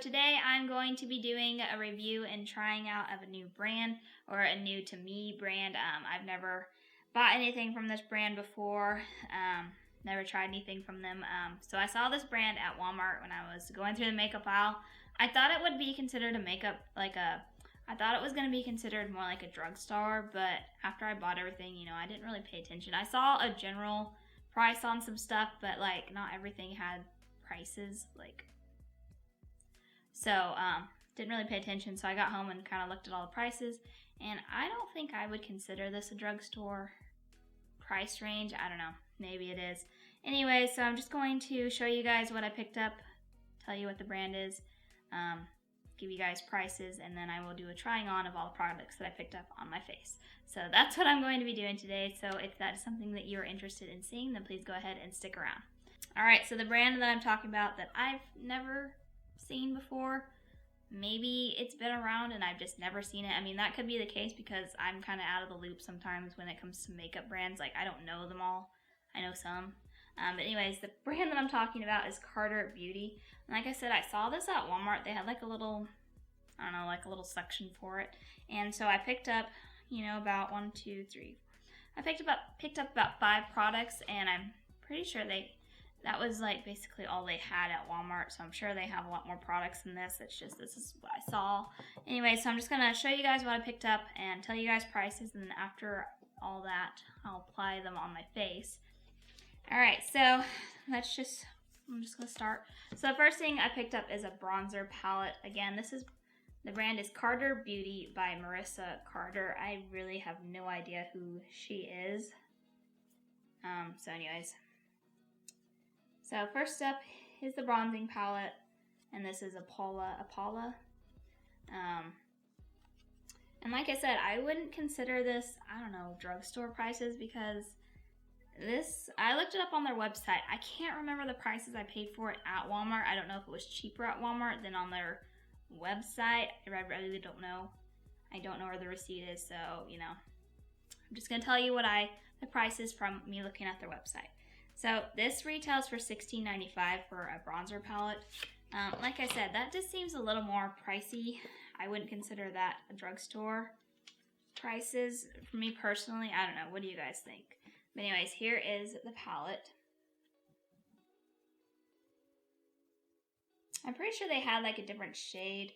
today I'm going to be doing a review and trying out of a new brand, or a new to me brand. I've never bought anything from this brand before. Never tried anything from them. So I saw this brand at Walmart when I was going through the makeup aisle. I thought it would be considered a makeup, I thought it was going to be considered more like a drugstore, but after I bought everything, I didn't really pay attention. I saw a general price on some stuff, but not everything had prices, so didn't really pay attention. So I got home and kind of looked at all the prices, and I don't think I would consider this a drugstore price range. I don't know, maybe it is. Anyway, so I'm just going to show you guys what I picked up, tell you what the brand is, give you guys prices, and then I will do a trying on of all the products that I picked up on my face. So that's what I'm going to be doing today. So if that is something that you're interested in seeing, then please go ahead and stick around. Alright, so the brand that I'm talking about that I've never seen before, maybe it's been around and I've just never seen it. I mean, that could be the case because I'm kind of out of the loop sometimes when it comes to makeup brands. I don't know them all. I know some. But anyways, the brand that I'm talking about is Carter Beauty. And like I said, I saw this at Walmart. They had a little, a little section for it. And so I picked up, about I picked up about 5 products, and I'm pretty sure that was basically all they had at Walmart. So I'm sure they have a lot more products than this. It's just, this is what I saw. Anyway, so I'm just going to show you guys what I picked up and tell you guys prices. And then after all that, I'll apply them on my face. Alright, so I'm just going to start. So the first thing I picked up is a bronzer palette. Again, the brand is Carter Beauty by Marissa Carter. I really have no idea who she is. So anyways. So first up is the bronzing palette, and this is Apollo. And like I said, I wouldn't consider this, drugstore prices, because I looked it up on their website. I can't remember the prices I paid for it at Walmart. I don't know if it was cheaper at Walmart than on their website. I really don't know. I don't know where the receipt is, so, I'm just going to tell you the prices from me looking at their website. So this retails for $16.95 for a bronzer palette. Like I said, that just seems a little more pricey. I wouldn't consider that a drugstore prices. For me personally, I don't know. What do you guys think? But anyways, here is the palette. I'm pretty sure they had a different shade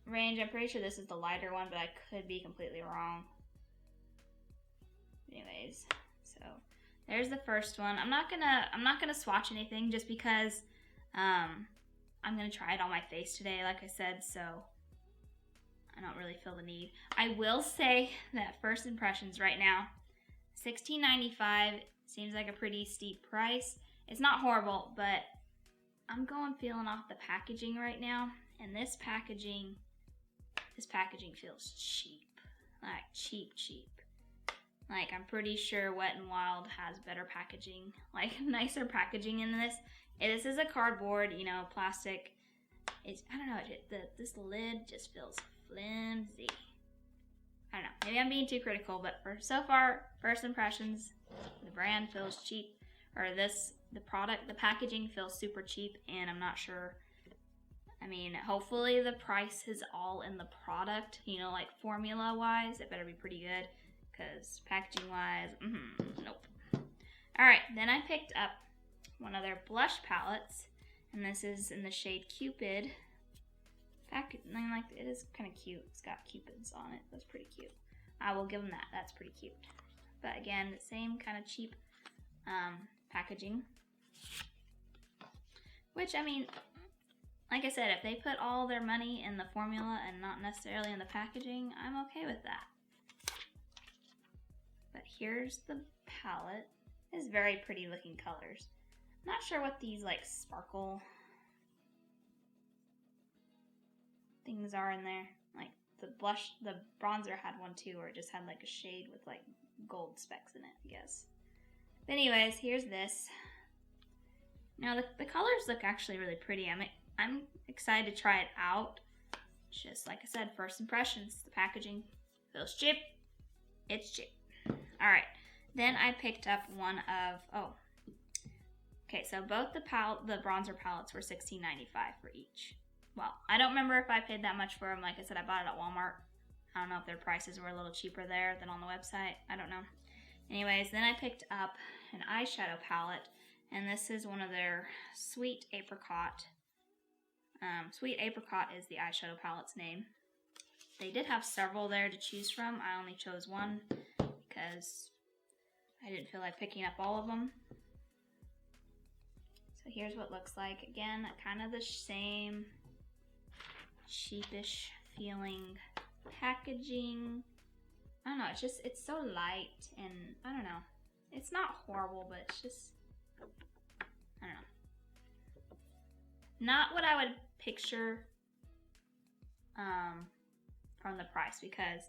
range. I'm pretty sure this is the lighter one, but I could be completely wrong. Anyways, so there's the first one. I'm not gonna swatch anything just because I'm gonna try it on my face today, like I said, so I don't really feel the need. I will say that first impressions right now, $16.95 seems like a pretty steep price. It's not horrible, but I'm feeling off the packaging right now, and this packaging feels cheap. Cheap. I'm pretty sure Wet n Wild has better packaging, nicer packaging in this. This is a cardboard, plastic. I don't know, this lid just feels flimsy. I don't know, maybe I'm being too critical, but so far, first impressions, the brand feels cheap, or the packaging feels super cheap, and I'm not sure. I mean, hopefully the price is all in the product, formula-wise, it better be pretty good, because packaging-wise, nope. Alright, then I picked up one of their blush palettes, and this is in the shade Cupid. It is kind of cute. It's got cupids on it. That's pretty cute. I will give them that. That's pretty cute. But again, the same kind of cheap packaging. Which, I mean, like I said, if they put all their money in the formula and not necessarily in the packaging, I'm okay with that. But here's the palette. It's very pretty looking colors. I'm not sure what these sparkle things are in there. The bronzer had one too, or it just had a shade with gold specks in it, I guess. But anyways, here's this. Now the colors look actually really pretty. I'm excited to try it out. Just like I said, first impressions. The packaging feels cheap. It's cheap. Alright, then I picked up one of, okay, so both the bronzer palettes were $16.95 for each. well, I don't remember if I paid that much for them. Like I said, I bought it at Walmart. I don't know if their prices were a little cheaper there than on the website. I don't know. Anyways, then I picked up an eyeshadow palette, and this is one of their Sweet Apricot. Sweet Apricot is the eyeshadow palette's name. They did have several there to choose from. I only chose one because I didn't feel like picking up all of them. So here's what it looks like. Again, kind of the same cheapish feeling packaging. I don't know, it's so light, and I don't know. It's not horrible, but it's just, I don't know. Not what I would picture from the price, because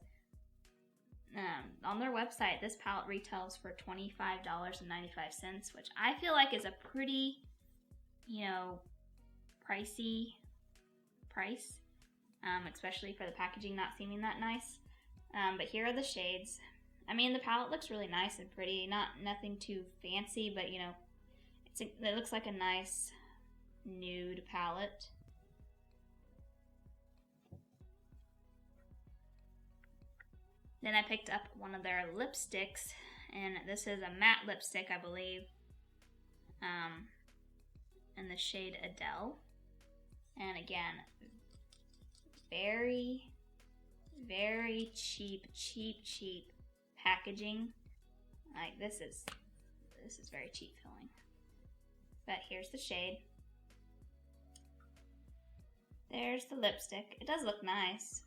on their website, this palette retails for $25.95, which I feel like is a pretty, pricey price, especially for the packaging not seeming that nice. But here are the shades. I mean, the palette looks really nice and pretty. Nothing too fancy, but it looks like a nice nude palette. Then I picked up one of their lipsticks, and this is a matte lipstick, I believe, in the shade Adele. And again, very, very cheap packaging. Like, this is very cheap feeling. But here's the shade. There's the lipstick. It does look nice.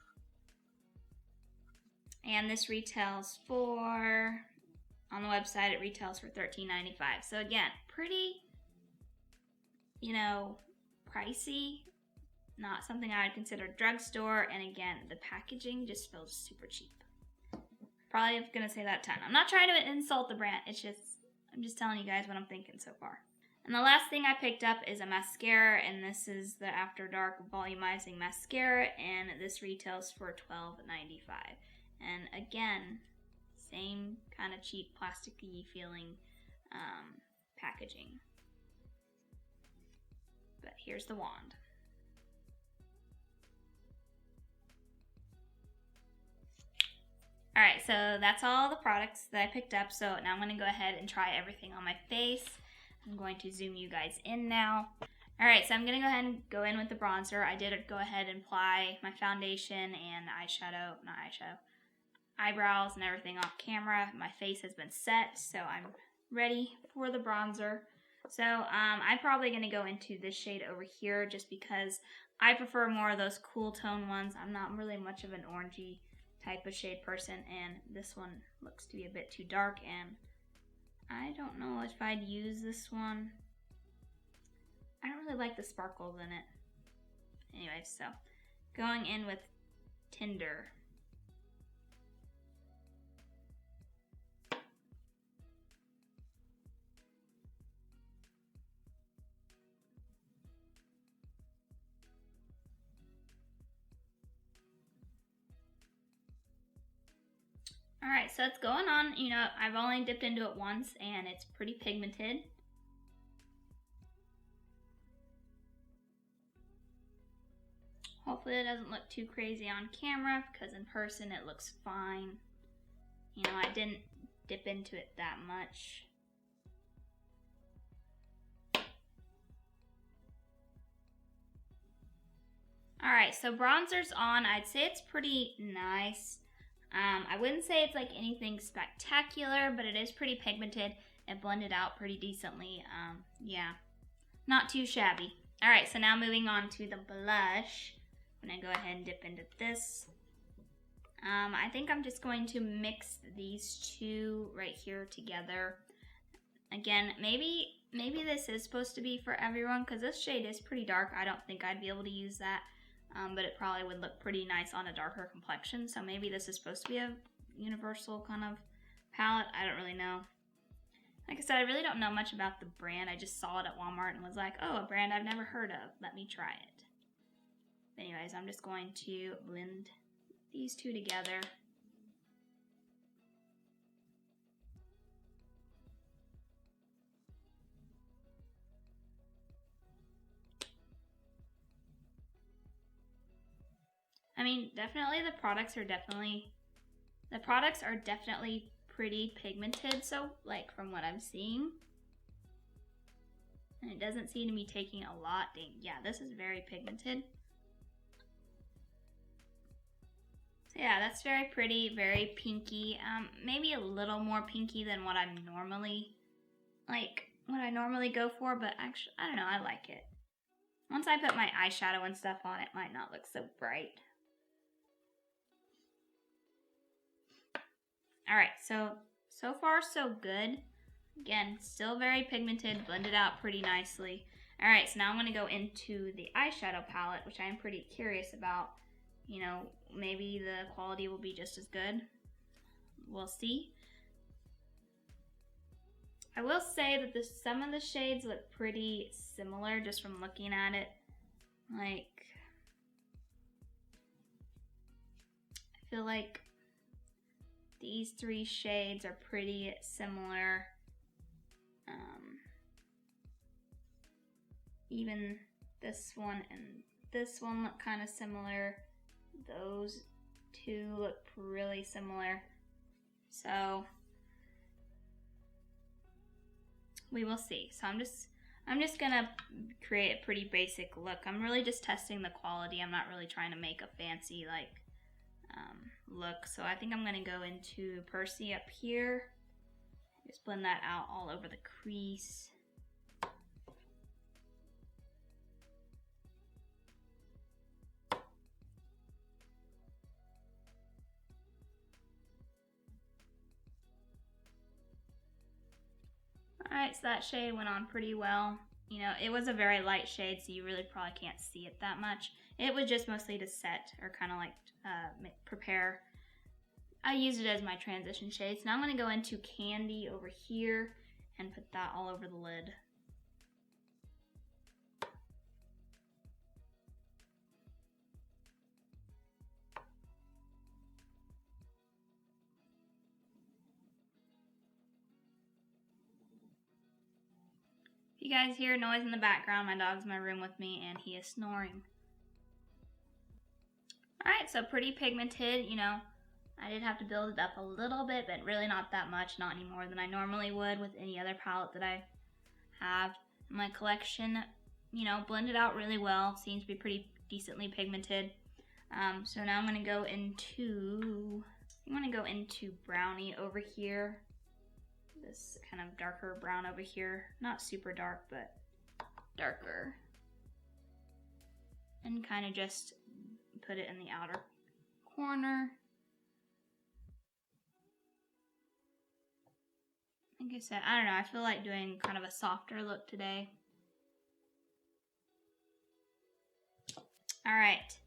And this retails for, on the website, it retails for $13.95. So again, pretty, pricey. Not something I would consider drugstore. And again, the packaging just feels super cheap. Probably going to say that a ton. I'm not trying to insult the brand. I'm just telling you guys what I'm thinking so far. And the last thing I picked up is a mascara, and this is the After Dark Volumizing Mascara, and this retails for $12.95. And again, same kind of cheap plasticky feeling packaging. But here's the wand. Alright, so that's all the products that I picked up. So now I'm going to go ahead and try everything on my face. I'm going to zoom you guys in now. Alright, so I'm going to go ahead and go in with the bronzer. I did go ahead and apply my foundation and eyebrows and everything off camera. My face has been set, so I'm ready for the bronzer. So I'm probably going to go into this shade over here just because I prefer more of those cool tone ones. I'm not really much of an orangey type of shade person, and this one looks to be a bit too dark, and I don't know if I'd use this one. I don't really like the sparkles in it. Anyway, so going in with Tinder. Alright, so it's going on, I've only dipped into it once, and it's pretty pigmented. Hopefully it doesn't look too crazy on camera, because in person it looks fine. I didn't dip into it that much. Alright, so bronzer's on. I'd say it's pretty nice. I wouldn't say it's like anything spectacular, but it is pretty pigmented. It blended out pretty decently. Yeah, not too shabby. Alright, so now moving on to the blush. I'm going to go ahead and dip into this. I think I'm just going to mix these two right here together. Again, maybe this is supposed to be for everyone, because this shade is pretty dark. I don't think I'd be able to use that. But it probably would look pretty nice on a darker complexion. So maybe this is supposed to be a universal kind of palette. I don't really know. Like I said, I really don't know much about the brand. I just saw it at Walmart and was like, oh, a brand I've never heard of. Let me try it. But anyways, I'm just going to blend these two together. I mean, definitely the products are definitely pretty pigmented, so like from what I'm seeing. And it doesn't seem to be taking a lot. Dang, yeah, this is very pigmented. So yeah, that's very pretty, very pinky. Maybe a little more pinky than what I'm normally, what I normally go for, but actually, I don't know, I like it. Once I put my eyeshadow and stuff on, it might not look so bright. Alright, so far so good. Again, still very pigmented, blended out pretty nicely. Alright, so now I'm going to go into the eyeshadow palette, which I'm pretty curious about. You know, maybe the quality will be just as good. We'll see. I will say that some of the shades look pretty similar just from looking at it. Like, I feel like these 3 shades are pretty similar. Even this one and this one look kind of similar. Those 2 look really similar. So we will see. So I'm just gonna create a pretty basic look. I'm really just testing the quality. I'm not really trying to make a fancy look. So I think I'm gonna go into Percy up here. Just blend that out all over the crease. Alright, so that shade went on pretty well. You know, it was a very light shade, so you really probably can't see it that much. It was just mostly to set, or kind of like prepare. I used it as my transition shade. So now I'm going to go into Candy over here and put that all over the lid. If you guys hear noise in the background, my dog's in my room with me and he is snoring. Alright, so pretty pigmented, you know. I did have to build it up a little bit, but really not that much, not any more than I normally would with any other palette that I have in my collection. You know, blended out really well, seems to be pretty decently pigmented. So now I'm going to go into Brownie over here. This kind of darker brown over here. Not super dark, but darker. And kind of just put it in the outer corner. Like I said, I don't know, I feel like doing kind of a softer look today. Alright,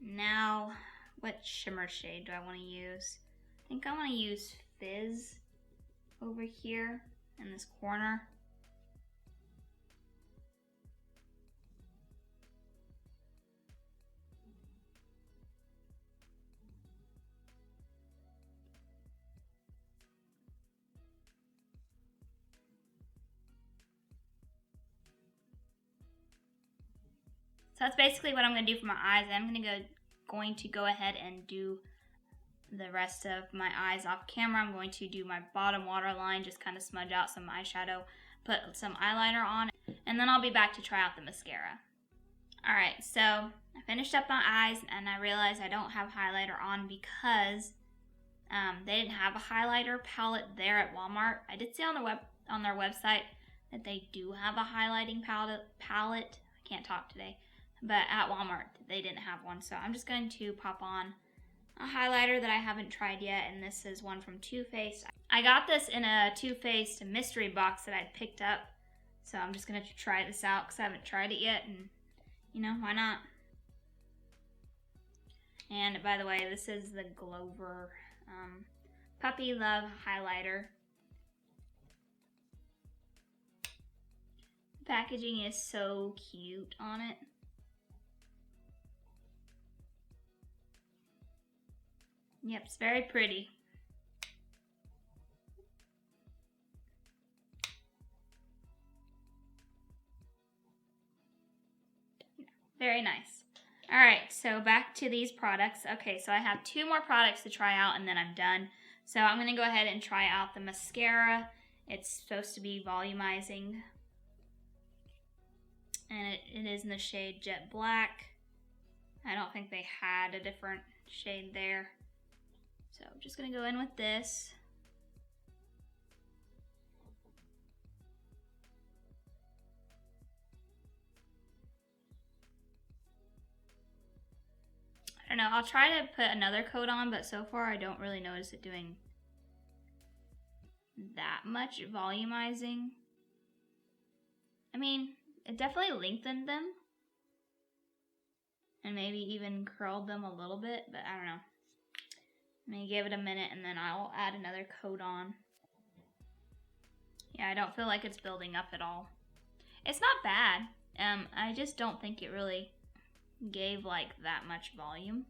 now what shimmer shade do I want to use? I think I want to use Fizz over here in this corner. So that's basically what I'm going to do for my eyes. I'm going to go ahead and do the rest of my eyes off camera. I'm going to do my bottom waterline, just kind of smudge out some eyeshadow, put some eyeliner on, and then I'll be back to try out the mascara. Alright, so I finished up my eyes and I realized I don't have highlighter on because they didn't have a highlighter palette there at Walmart. I did see on their website that they do have a highlighting palette. I can't talk today. But at Walmart, they didn't have one. So I'm just going to pop on a highlighter that I haven't tried yet. And this is one from Too Faced. I got this in a Too Faced mystery box that I picked up. So I'm just going to try this out because I haven't tried it yet. And, you know, why not? And by the way, this is the Glover Puppy Love highlighter. The packaging is so cute on it. Yep, it's very pretty. Very nice. All right, so back to these products. Okay, so I have 2 more products to try out and then I'm done. So I'm going to go ahead and try out the mascara. It's supposed to be volumizing. And it is in the shade Jet Black. I don't think they had a different shade there. So I'm just going to go in with this. I don't know, I'll try to put another coat on, but so far I don't really notice it doing that much volumizing. I mean, it definitely lengthened them and maybe even curled them a little bit, but I don't know. I'm gonna give it a minute and then I'll add another coat on. Yeah, I don't feel like it's building up at all. It's not bad. I just don't think it really gave like that much volume.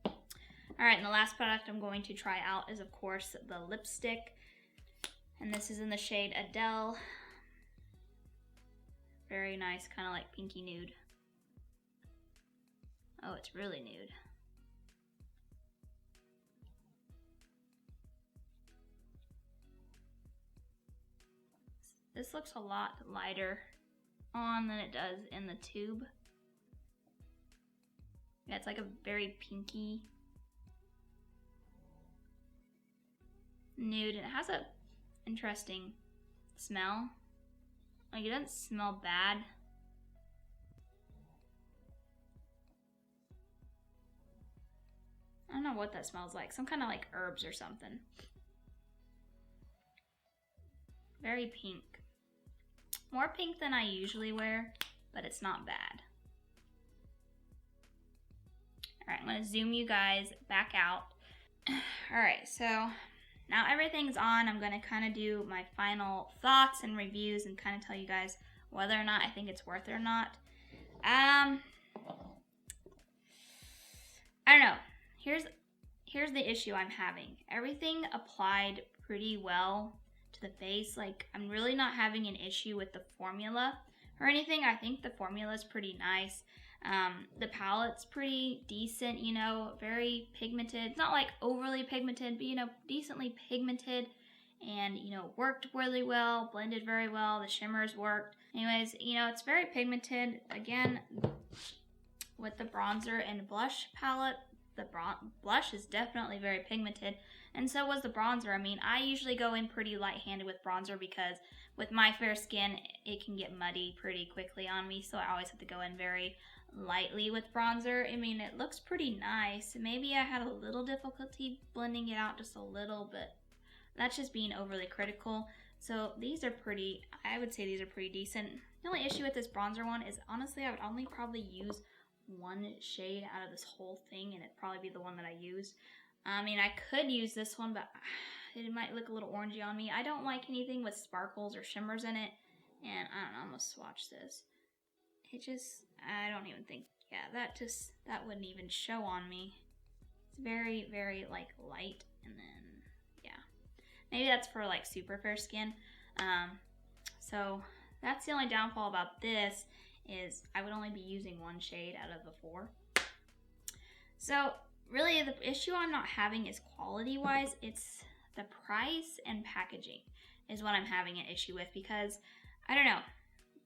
Alright, and the last product I'm going to try out is of course the lipstick. And this is in the shade Adele. Very nice, kind of like pinky nude. Oh, it's really nude. This looks a lot lighter on than it does in the tube. Yeah, it's like a very pinky nude, and it has a interesting smell. Like, it doesn't smell bad. I don't know what that smells like. Some kind of like herbs or something. Very pink. More pink than I usually wear, but it's not bad. Alright, I'm going to zoom you guys back out. Alright, so now everything's on. I'm going to kind of do my final thoughts and reviews and kind of tell you guys whether or not I think it's worth it or not. I don't know. Here's the issue I'm having. Everything applied pretty well to the face. Like, I'm really not having an issue with the formula or anything. I think the formula is pretty nice. The palette's pretty decent, you know, very pigmented. It's not like overly pigmented, but, you know, decently pigmented and, you know, worked really well, blended very well. The shimmers worked. Anyways, you know, it's very pigmented. Again, with the bronzer and blush palette, the blush is definitely very pigmented, and so was the bronzer. I mean, I usually go in pretty light-handed with bronzer because with my fair skin, it can get muddy pretty quickly on me, so I always have to go in very lightly with bronzer. I mean, it looks pretty nice. Maybe I had a little difficulty blending it out just a little, but that's just being overly critical. So these are pretty, I would say these are pretty decent. The only issue with this bronzer one is, honestly, I would only probably use one shade out of this whole thing, and it'd probably be the one that I used. I mean, I could use this one, but it might look a little orangey on me. I don't like anything with sparkles or shimmers in it, and I don't know, I'm gonna swatch this. It just, I don't even think, yeah, that wouldn't even show on me. It's very, very, like, light, and then, yeah. Maybe that's for, like, super fair skin. So, that's the only downfall about this, is I would only be using one shade out of the 4. So really the issue I'm not having is quality wise, it's the price and packaging is what I'm having an issue with, because I don't know,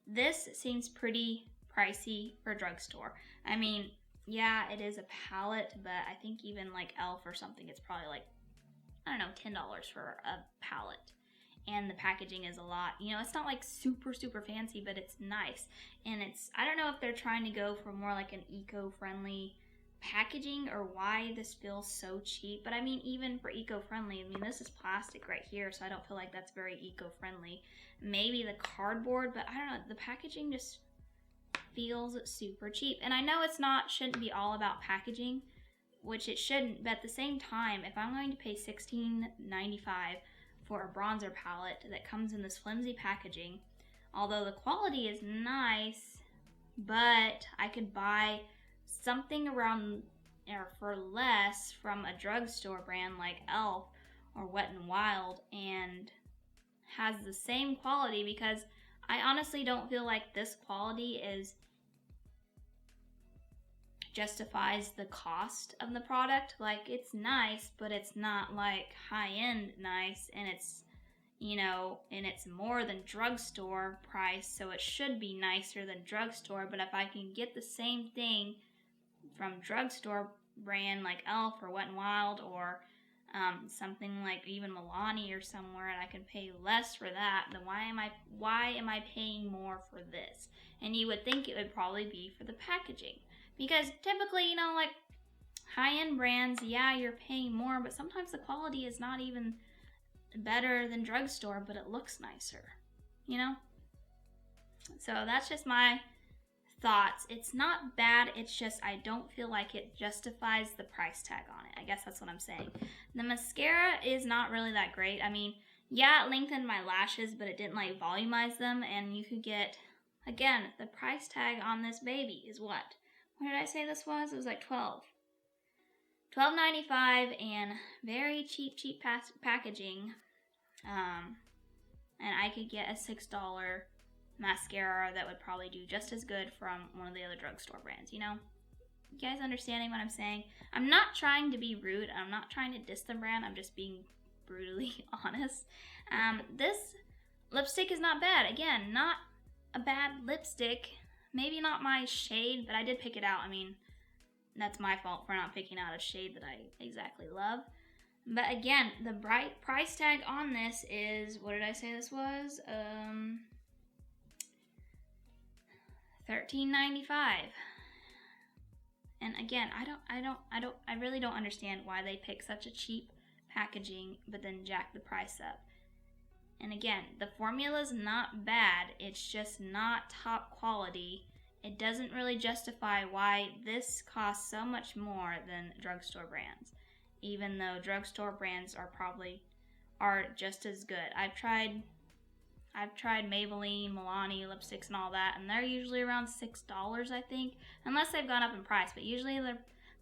this seems pretty pricey for a drugstore. I mean, yeah, it is a palette, but I think even like e.l.f. or something, it's probably like, I don't know, $10 for a palette. And the packaging is a lot. You know, it's not like super, super fancy, but it's nice. And it's, I don't know if they're trying to go for more like an eco-friendly packaging or why this feels so cheap. But I mean, even for eco-friendly, I mean, this is plastic right here, so I don't feel like that's very eco-friendly. Maybe the cardboard, but I don't know, the packaging just feels super cheap. And I know shouldn't be all about packaging, which it shouldn't, but at the same time, if I'm going to pay $16.95 for a bronzer palette that comes in this flimsy packaging, although the quality is nice, but I could buy something around or for less from a drugstore brand like e.l.f. or Wet n Wild and has the same quality, because I honestly don't feel like this quality is justifies the cost of the product. Like, it's nice, but it's not like high-end nice, and it's, you know, and it's more than drugstore price, so it should be nicer than drugstore. But if I can get the same thing from drugstore brand like Elf or Wet n Wild, or something like even Milani or somewhere, and I can pay less for that, then why am I paying more for this? And you would think it would probably be for the packaging, because typically, you know, like high-end brands, yeah, you're paying more, but sometimes the quality is not even better than drugstore, but it looks nicer, you know? So that's just my thoughts. It's not bad, it's just I don't feel like it justifies the price tag on it. I guess that's what I'm saying. The mascara is not really that great. I mean, yeah, it lengthened my lashes, but it didn't like volumize them, and you could get, again, the price tag on this baby is what did I say this was? It was like $12.95, and very cheap packaging. And I could get a $6 mascara that would probably do just as good from one of the other drugstore brands, you know? You guys understanding what I'm saying? I'm not trying to be rude. I'm not trying to diss the brand. I'm just being brutally honest. This lipstick is not bad. Again, not a bad lipstick. Maybe not my shade, but I did pick it out. I mean, that's my fault for not picking out a shade that I exactly love. But again, the bright price tag on this is, what did I say this was? $13.95. And again, I really don't understand why they pick such a cheap packaging, but then jack the price up. And again, the formula's not bad, it's just not top quality. It doesn't really justify why this costs so much more than drugstore brands, even though drugstore brands are just as good. I've tried Maybelline, Milani lipsticks and all that, and they're usually around $6, I think, unless they've gone up in price, but usually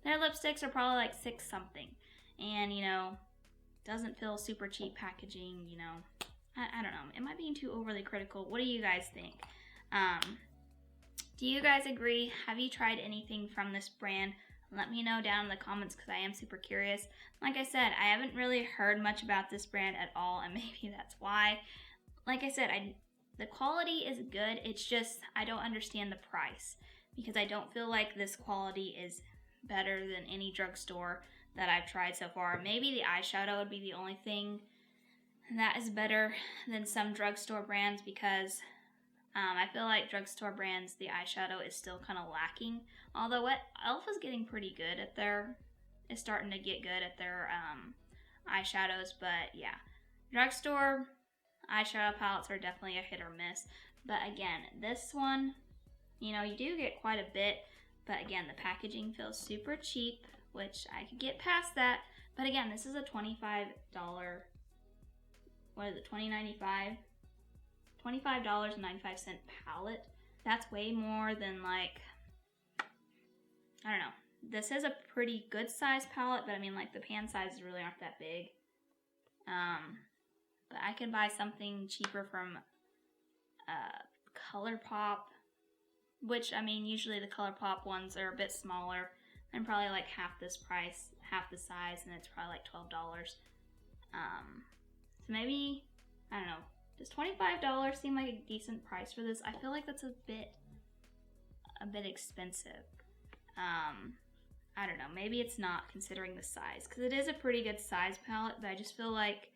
their lipsticks are probably like $6 something. And, you know, doesn't feel super cheap packaging, you know. I don't know. Am I being too overly critical? What do you guys think? Do you guys agree? Have you tried anything from this brand? Let me know down in the comments, because I am super curious. Like I said, I haven't really heard much about this brand at all, and maybe that's why. Like I said, the quality is good. It's just I don't understand the price, because I don't feel like this quality is better than any drugstore that I've tried so far. Maybe the eyeshadow would be the only thing that is better than some drugstore brands, because I feel like drugstore brands, the eyeshadow is still kind of lacking. Although Elf is getting pretty good at is starting to get good at their eyeshadows. But yeah, drugstore eyeshadow palettes are definitely a hit or miss. But again, this one, you know, you do get quite a bit. But again, the packaging feels super cheap, which I could get past that. But again, this is a $25, what is it, $20.95? $25.95 palette. That's way more than, like, I don't know. This is a pretty good size palette, but I mean, like, the pan sizes really aren't that big. But I could buy something cheaper from ColourPop, which, I mean, usually the ColourPop ones are a bit smaller and probably like half this price, half the size, and it's probably like $12. So maybe, I don't know, does $25 seem like a decent price for this? I feel like that's a bit expensive. I don't know, maybe it's not, considering the size, because it is a pretty good size palette, but I just feel like,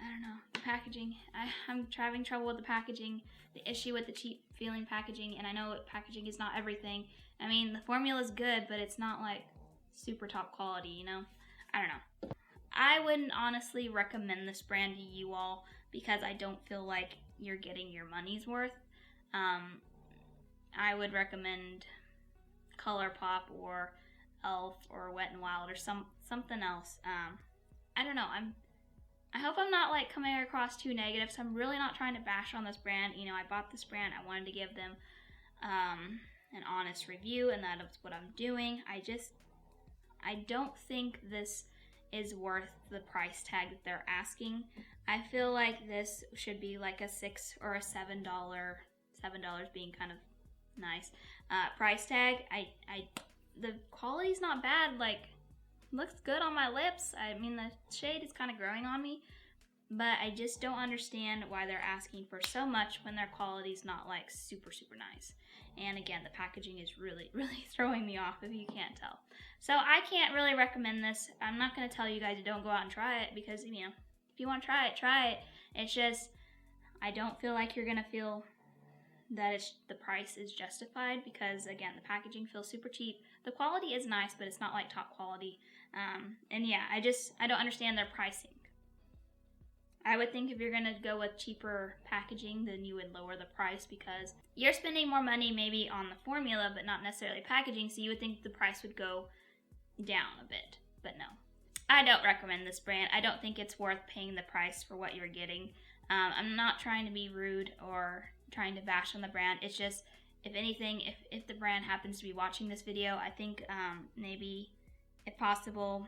I don't know, the packaging. I'm having trouble with the packaging, the issue with the cheap feeling packaging, and I know packaging is not everything. I mean, the formula is good, but it's not like super top quality, you know? I don't know. I wouldn't honestly recommend this brand to you all, because I don't feel like you're getting your money's worth. I would recommend ColourPop or Elf or Wet n Wild or something else. I don't know. I hope I'm not like coming across too negative. So I'm really not trying to bash on this brand. You know, I bought this brand. I wanted to give them an honest review, and that's what I'm doing. I don't think this is worth the price tag that they're asking. I feel like this should be like a $6 or a $7 being kind of nice, price tag. The quality's not bad. Like, looks good on my lips. I mean, the shade is kind of growing on me, but I just don't understand why they're asking for so much when their quality's not like super nice. And again, the packaging is really throwing me off, if you can't tell. So I can't really recommend this. I'm not going to tell you guys to don't go out and try it, because, you know, if you want to try it. It's just, I don't feel like you're going to feel that the price is justified, because again, the packaging feels super cheap. The quality is nice, but it's not like top quality. And yeah, I don't understand their pricing. I would think if you're going to go with cheaper packaging, then you would lower the price, because you're spending more money maybe on the formula, but not necessarily packaging, so you would think the price would go down a bit. But no, I don't recommend this brand. I don't think it's worth paying the price for what you're getting. I'm not trying to be rude or trying to bash on the brand. It's just, if anything, if the brand happens to be watching this video, I think maybe, if possible,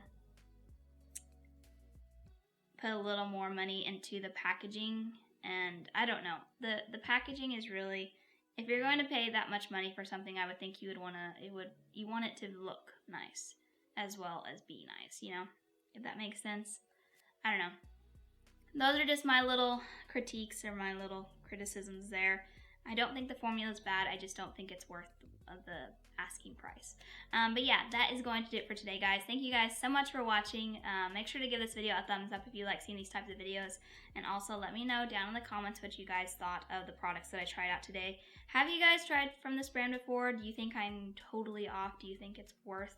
put a little more money into the packaging. And I don't know, the packaging is really, if you're going to pay that much money for something, I would think you would want it to look nice as well as be nice, you know, if that makes sense. I don't know. Those are just my little critiques, or my little criticisms there. I don't think the formula is bad. I just don't think it's worth the asking price. But yeah, that is going to do it for today, guys. Thank you guys so much for watching. Make sure to give this video a thumbs up if you like seeing these types of videos. And also let me know down in the comments what you guys thought of the products that I tried out today. Have you guys tried from this brand before? Do you think I'm totally off? Do you think it's worth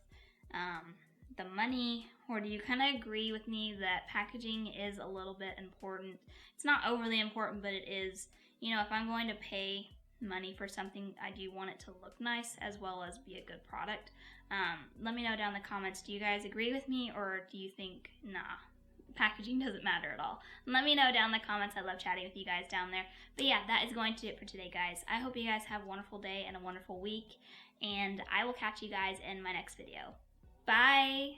the money? Or do you kind of agree with me that packaging is a little bit important? It's not overly important, but it is. You know, if I'm going to pay money for something, I do want it to look nice as well as be a good product. Let me know down in the comments, do you guys agree with me, or do you think, nah, packaging doesn't matter at all? Let me know down in the comments. I love chatting with you guys down there. But yeah, that is going to do it for today, guys. I hope you guys have a wonderful day and a wonderful week, and I will catch you guys in my next video. Bye!